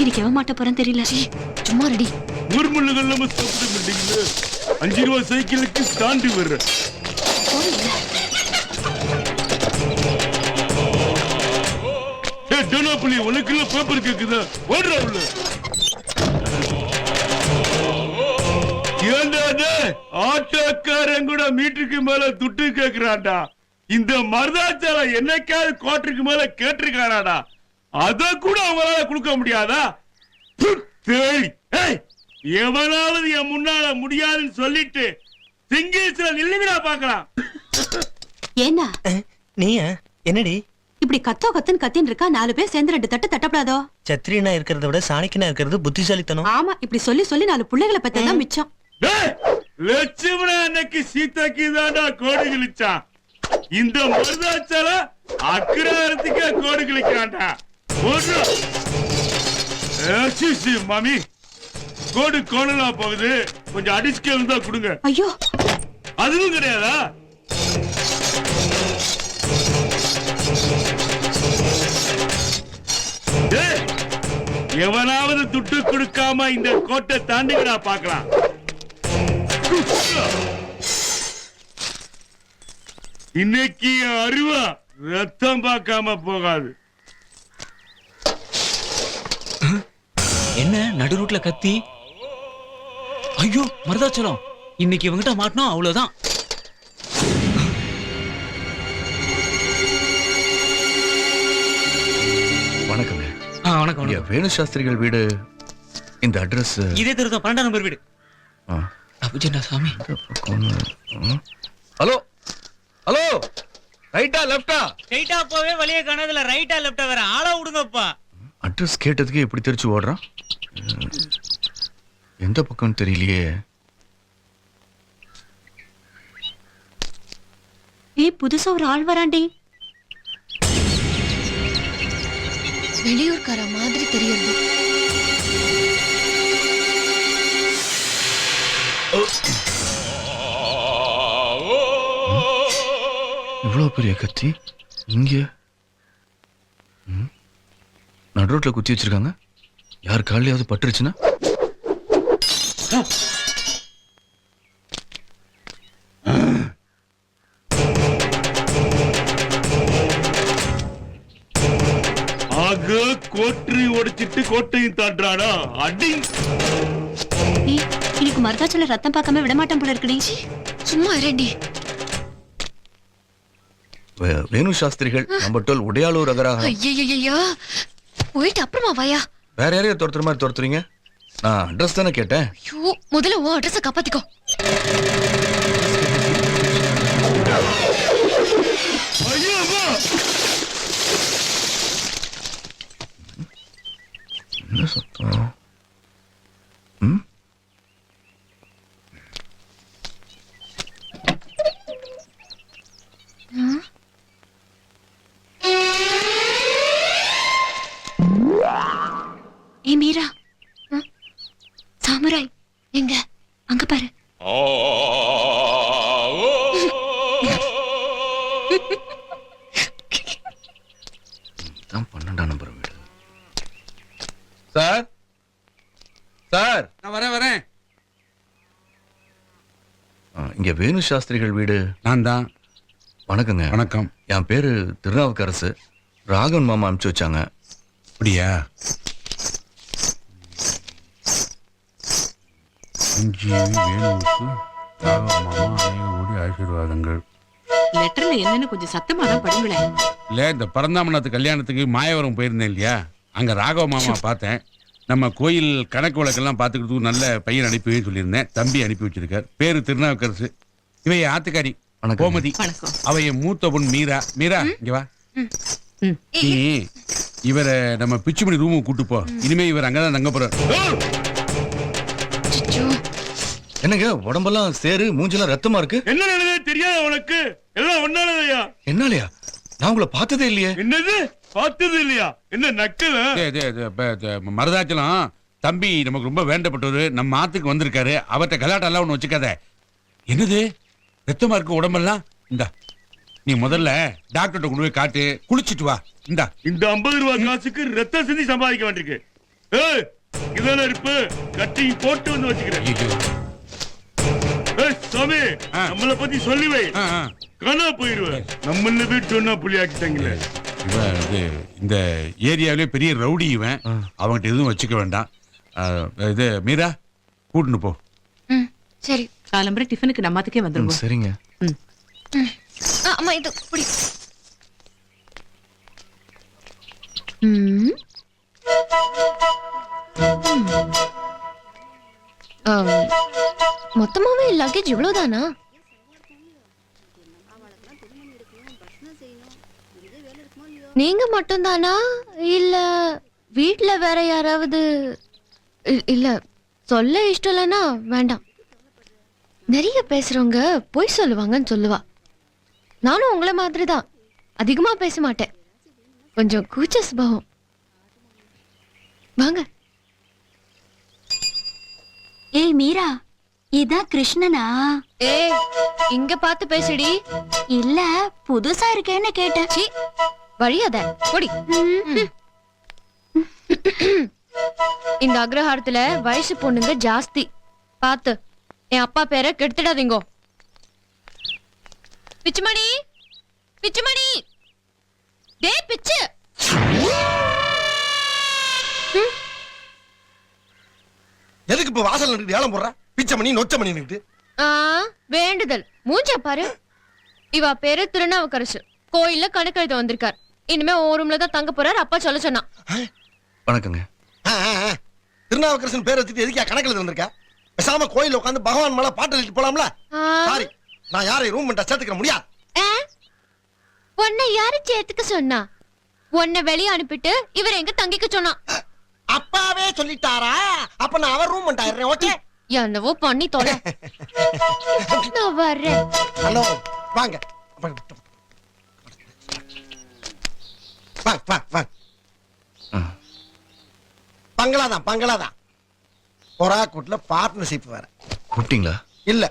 இன்னைக்கு எவன் மாட்ட போறேன்னு தெரியல. சும்மா ரெடி. ஊர்முள்ளுகள் நம்ம சாப்பிட மாட்டீங்களா? 5 ரூபா சைக்கிளுக்கு தாண்டி வர்ற டோனாப்புலி உனக்குள்ள பேப்பர் கேக்குதா? ஓடுற உள்ள. ஆட்டோக்காரன் கூட மீட்டருக்கு மேல துட்டு கேக்குறான்டா. இந்த மருதாச்சார என்னைக்காவது கோட்டருக்கு மேல கேட்டிருக்கானாடா? அத கூட அவங்களால கொடுக்க முடியாதா? எவனாவது என் முன்னால முடியாதுன்னு சொல்லிட்டு சிங்கிள்ஸ்ல நில்லுங்கடா பாக்கலாம். ஏன்னா நீ என்னடி இப்படி கத்துன்னு கத்தின்னு இருக்கா? 4 பேர் சேர்ந்து 2 தட்டு தட்டப்படாதோ? சத்திரியனா இருக்கிறத விட சாணிக்கனா இருக்கிறது புத்திசாலித்தனம். ஆமா, இப்படி சொல்லி 4 பிள்ளைகளை பத்ததான் மிச்சம். லட்சுமண அன்னைக்கு சீதாக்கு தாண்டா கோடு கிழிச்சான். இந்த மருதாச்சால அக்கிரத்துக்கே கோடு கிழிக்கிறான்டா. மாமி கோடு கோணலா போகுது, கொஞ்சம் அடிஸ்கேல் தான் கொடுங்க. ஐயோ, அதுவும் கிடையாதா? எவனாவது துட்டு கொடுக்காம இந்த கோட்டை தாண்டிங்கடா பாக்கலாம். இன்னைக்கு அருவா ரத்தம் பார்க்காம போகாது. என்ன நடு ரூட்ல கத்தி? ஐயோ மருதாச்சலம், இன்னைக்கு இவங்கிட்ட மாட்டணும், அவ்வளவுதான். வணக்கங்க. வணக்கம். வேணு சாஸ்திரிகள் வீடு இந்த அட்ரஸ் இதே தெருதான், 12ஆம் நம்பர் வீடு. சாமி. ஹலோ ஹலோ, ரைட்டா லெஃப்டா? ரைட்டா போவே வழியே காணதுல, ரைட்டா லெஃப்டா வேற ஆளா விடுங்கப்பா. அட்ரஸ் கேட்டதுக்கு எப்படி தெரிச்சு ஓடுறான்? எந்த பக்கம் தெரியலையே. புதுசா ஒரு ஆள் வராண்டி. வெளியூர்கார மாதிரி தெரியுது. இவ்வளவு பெரிய கத்தி இங்க நடுரோட்ல குத்தி வச்சிருக்காங்க. யார் காலையாவது பட்டுருச்சுன்னா? ஆக கோட்டை உடைச்சிட்டு கோட்டையும் தாண்டானா? அடி. இன்னைக்கு மருதாச்சல ரத்தம் பார்க்காம விடமாட்டேன் போல இருக்குடி. சும்மா ரெடி. வேணு சாஸ்திரிகள் நம்பர் 12 உடையாளூர் அகராக. ஐயோ, போயிட்டு அப்புறமா வாயா. வேற யாரையும் துரத்துற மாதிரி துரத்துறீங்க? நான் அட்ரஸ் தானே கேட்டேன். ஐயோ, முதல்ல உன் அட்ரஸ காப்பாத்திக்கோ. என்ன சத்தம்? ஏ மீரா, சாமுராய் எங்க? அங்க பாரு. தான் 12ஆம் நம்பர் வீடு. சார் சார், நான் வரேன். இங்க வேணு சாஸ்திரிகள் வீடு. நான் தான். வணக்கங்க. வணக்கம். என் பேரு திருநாவுக்கரசு. ராகவன் மாமா அனுப்பிச்சு வச்சாங்க. அப்படியா? வேணுவுக்கு மாமா அனைவருடைய ஆசீர்வாதங்கள். லெட்டர்ல என்னன்னு கொஞ்சம் சத்தமா தான் படிங்களேன். இல்ல, இந்த பரந்தாமநாத்து கல்யாணத்துக்கு மாயவரம் போயிருந்தேன் இல்லையா, அங்க ராகவ மாமா பார்த்தேன். நம்ம கோயில் கணக்கு வழக்கெல்லாம் பார்த்துக்கிட்டு நல்ல பையன் அனுப்பி சொல்லியிருந்தேன். தம்பி அனுப்பி வச்சிருக்கார். பேரு திருநாவுக்கரசு. இவைய ஆத்துக்காரி கோமதி. அவைய மூத்த பொண்ணு மீரா. மீரா இங்க வா. நீ இவரை நம்ம பிச்சுமணி ரூமுக்கு கூட்டு போ. இனிமே இவர் அங்கதான் தங்க போறார். என்னங்க உடம்பெல்லாம் சேரு, மூஞ்செல்லாம் ரத்தமா இருக்கு. என்ன நடந்தது தெரியாது உனக்கு? எல்லாம் ஒன்னாலயா? என்னாலயா? நான் உங்களை பார்த்ததே இல்லையே. என்னது பார்த்தது இல்லையா? என்ன நக்கல? மருதாச்சலம் தம்பி நமக்கு ரொம்ப வேண்டப்பட்டவர். நம்ம ஆத்துக்கு வந்திருக்காரு. அவர்கிட்ட கலாட்டெல்லாம் ஒண்ணு வச்சுக்காத. என்னது ரத்தமா இருக்கு உடம்பெல்லாம்? இந்த நீ முதல்ல டாக்டர்கிட்ட கொண்டு போய் காட்டு, குளிச்சிட்டு வா. இந்தா. இந்த 50 ரூபாய் காசுக்கு ரத்தம் சிந்தி சம்பாதிக்க வேண்டியிருக்கு. ஏய், இதெல்லாம் இருப்பு கட்டி போட்டு வந்து வச்சுக்கிறேன். ஐயோ. ஏய் சாமி, நம்மள பத்தி சொல்லி வை. ஆ, ஆ. காணா போயிருவேன். நம்மள வீட்டு சொன்னா புள்ளியாக்கிட்டாங்களே. இவன் இந்த ஏரியாவிலே பெரிய ரவுடி இவன். அவன்கிட்ட எதுவும் வச்சுக்க வேண்டாம். இது மீரா கூட்டுன்னு போ. ம் சரி. காலம்பரை டிஃபனுக்கு நம்மத்துக்கே வந்துருங்க. சரிங்க. அம்மா இது புடி. மொத்தமாவே லக்கேஜ் இவ்வளவுதானா? நீங்க மட்டும்தானா இல்ல வீட்ல வேற யாராவது? இல்ல சொல்ல இஷ்டம் இல்லைன்னா வேண்டாம். நிறைய பேசுறவங்க பொய் சொல்லுவாங்கன்னு சொல்லுவா. நானும் உங்களை மாதிரி தான், அதிகமா பேச மாட்டேன். கொஞ்சம் கூச்ச சுபாவம். வாங்க. ஏய் மீரா, இதான் கிருஷ்ணனா? ஏய் இங்க பார்த்து பேசுடி. இல்ல புதுசா இருக்கேன்னு கேட்டேன். சீ, வழியாத ஓடி. இந்த அக்ரஹாரத்துல வயசு பொண்ணுங்க ஜாஸ்தி. பாத்து என் அப்பா பேரை கெடுத்துடாதீங்கோ. பிச்சுமணி, பிச்சுமணி, டே பிச்சு. எதுக்கு இப்ப வாசல் நின்று ஏலம் போடுற? பிச்சை மணி நொச்ச மணி நின்று வேண்டுதல் மூஞ்ச பாரு. இவ பேரு திருநாவுக்கரசு. கோயில்ல கணக்கெழுத வந்திருக்கார். இனிமே ஓ ரூம்ல தான் தங்க போறாரு. அப்பா சொல்ல சொன்னா. வணக்கங்க. திருநாவுக்கரசன் பேர் வச்சுட்டு எதுக்கா கணக்கில் வந்திருக்கா? பேசாம கோயில உட்காந்து பகவான் மேல பாட்டு எழுதிட்டு போலாம்ல. சாரி, நான் யாரையும் ரூம் பண்ணிட்டா சேர்த்துக்க முடியாது. உன்னை யாரு சேர்த்துக்க சொன்னா? உன்னை வெளியே அனுப்பிட்டு இவர் எங்க தங்கிக்க சொன்னா? அப்பாவே சொல்லிட்டாரா? அப்ப நான் அவர் ரூம் பண்ணிட்டேன். ஓகே, என்னவோ பண்ணி தொலை. நான் வர்றேன். ஹலோ, வாங்க வாங்க வாங்க. பங்களாதான் பங்களாதான். பொறாக்கூட்ல பார்ட்னர்ஷிப் வேற. கூப்பிட்டீங்களா? இல்ல.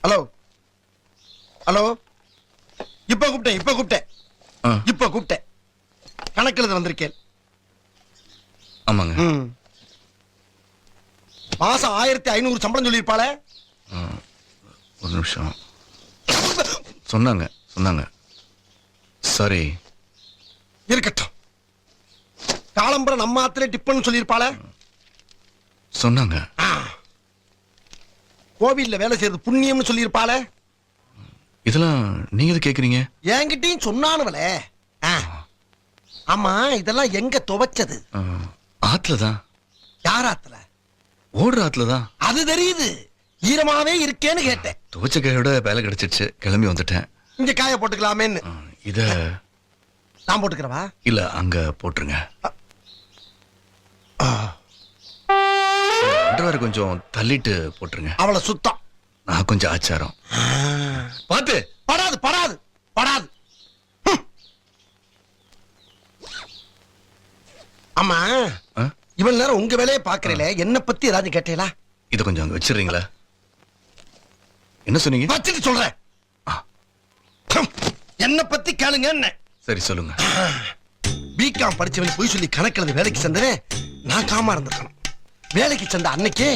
ஹலோ ஹலோ, இப்ப கூப்பிட்டேன். கணக்கில் வந்திருக்கேன். ஆமாங்க. மாசம் 1500 சம்பளம் சொல்லியிருப்பாளே. ஒரு நிமிஷம். சொன்னாங்க. சரி இருக்கட்டும். காலம்பரம் நம்ம ஆத்திரே டிப்பன் சொல்லியிருப்பாளே. சொன்னாங்க. கோவில்ல வேலை செய்யறது புண்ணியம்னு சொல்லியிருப்பாளே. இதெல்லாம் நீங்க எது கேக்குறீங்க? என்கிட்டயும் சொன்னானுவலே. ஆமா, இதெல்லாம் எங்க துவைச்சது? ஆத்துலதான். யார் ஆத்துல? ஓடுற ஆத்துலதான். அது தெரியுது. ஈரமாவே இருக்கேன்னு கேட்டேன். துவைச்ச கையோட வேலை கிடைச்சிருச்சு, கிளம்பி வந்துட்டேன். இங்க காய போட்டுக்கலாமேன்னு. இத நான் போட்டுக்கிறவா? இல்ல, அங்க போட்டுருங்க. அண்டர்வேர் கொஞ்சம் தள்ளிட்டு போட்டுருங்க. அவளை சுத்தம். நான் கொஞ்சம் ஆச்சாரம். பாத்து. படாது. அம்மா, இவன் நேரம் உங்க வேலையை பாக்குறீல, என்ன பத்தி ஏதாவது கேட்டீங்களா? இத கொஞ்சம் அங்க வச்சிடுறீங்களா? என்ன சொன்னீங்க? வச்சுட்டு சொல்றேன். என்ன பத்தி கேளுங்க. என்ன? சரி சொல்லுங்க. பிகாம் படிச்சவன் போய் சொல்லி கணக்கில் வேலைக்கு சேர்ந்தவன் நான் காமா இருந்திருக்கணும். வேலைக்கு சேர்ந்த அன்னைக்கே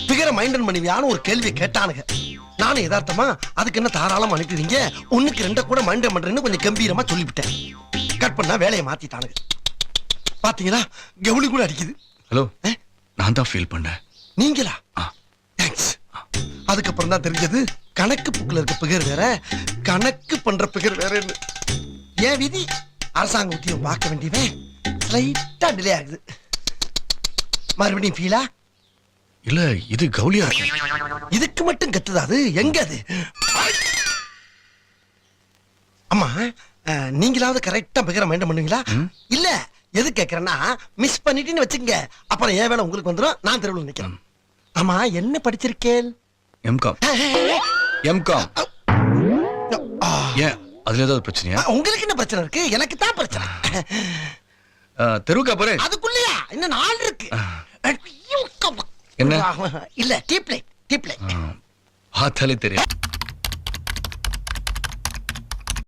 பிகரை மைண்டன் பண்ணுவியான்னு ஒரு கேள்வியை கேட்டானுங்க. நானும் யதார்த்தமா அதுக்கு என்ன தாராளம் அனுப்பிடுவீங்க, 1க்கு 2 கூட மைண்டன் பண்றேன்னு கொஞ்சம் கம்பீரமா சொல்லிவிட்டேன். கட் பண்ணா வேலையை மாத்திட்டானுங்க. பாத்தீங்களா, கவுளி கூட அடிக்குது. ஹலோ, நான் தான் ஃபீல் பண்ணேன். நீங்களா? தேங்க்ஸ். அதுக்கப்புறம் தான் தெரிஞ்சது கணக்கு புக்கில் இருக்க பிகர் வேற, கணக்கு பண்ற பிகர் வேற. ஏன் விதி, அரசாங்க உத்தியம் பார்க்க வேண்டியவன் ஸ்லைட்டா டிலே ஆகுது. மறுபடியும் ஃபீலா? இல்ல, இது கவுலியா இருக்கு. இதுக்கு மட்டும் கத்துதா? அது எங்க அது? அம்மா, நீங்களாவது கரெக்டா பிகர மைண்டம் பண்ணுவீங்களா? இல்ல, எது கேக்குறேன்னா, மிஸ் பண்ணிட்டீன்னு வச்சுங்க, அப்புறம் ஏன் வேலை உங்களுக்கு வந்துடும், நான் தெருவில் நிக்கிறேன். ஆமா, என்ன படிச்சிருக்கேன்? எம்காம். ஏன், அதுல ஏதாவது பிரச்சனையா? உங்களுக்கு என்ன பிரச்சனை இருக்கு? எனக்கு தான் பிரச்சனை. தெருவுக்கா போறேன். அதுக்குள்ளயா இன்னும் 4 இருக்கு. என்ன? இல்ல, டீப்லை. பார்த்தாலே தெரியும்.